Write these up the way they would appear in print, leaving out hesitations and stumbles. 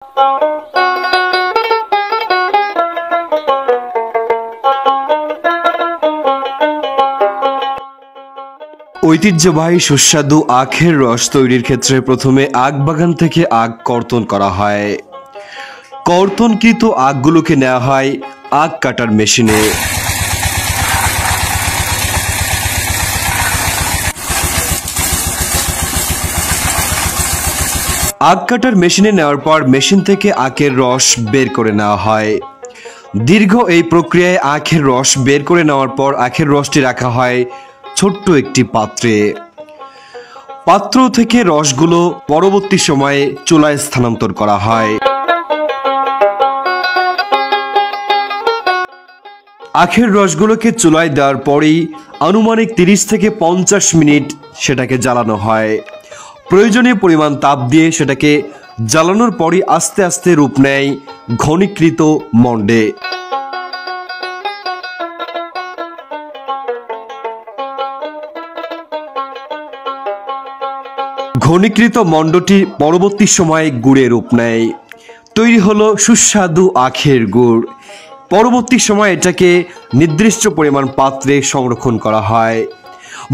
ঐতিহ্যবাহী সুস্বাদু আখের রস তৈরির ক্ষেত্রে প্রথমে আখ বাগান থেকে আখ কর্তন করা হয়। কর্তনকৃত আখগুলোকে নেওয়া হয় আখ কাটার মেশিনে। আখ কাটার মেশিনে নেওয়ার পর মেশিন থেকে আখের রস বের করে নেওয়া হয়। দীর্ঘ এই প্রক্রিয়ায় আখের রস বের করে নেওয়ার পর আখের রসটি রাখা হয় ছোট্ট একটি পাত্রে। পাত্র থেকে রসগুলো পরবর্তী সময়ে চুলায় স্থানান্তর করা হয়। আখের রসগুলোকে চুলায় দেওয়ার পরেই আনুমানিক 30 থেকে 50 মিনিট সেটাকে জ্বালানো হয়। প্রয়োজনীয় পরিমাণ তাপ দিয়ে সেটাকে জ্বালানোর পরই আস্তে আস্তে রূপ নেয় ঘনীকৃত মন্ডে। ঘনীকৃত মন্ডটি পরবর্তী সময়ে গুড়ে রূপ নেয়। তৈরি হলো সুস্বাদু আখের গুড়। পরবর্তী সময়ে এটাকে নির্দিষ্ট পরিমাণ পাত্রে সংরক্ষণ করা হয়।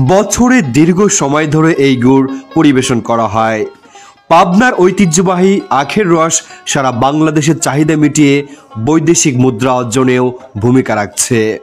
বছরে দীর্ঘ সময় ধরে এই গুড় পরিবেশন করা হয়। পাবনার ঐতিহ্যবাহী আখের রস সারা বাংলাদেশের চাহিদা মিটিয়ে বৈদেশিক মুদ্রা অর্জনেও ভূমিকা রাখছে।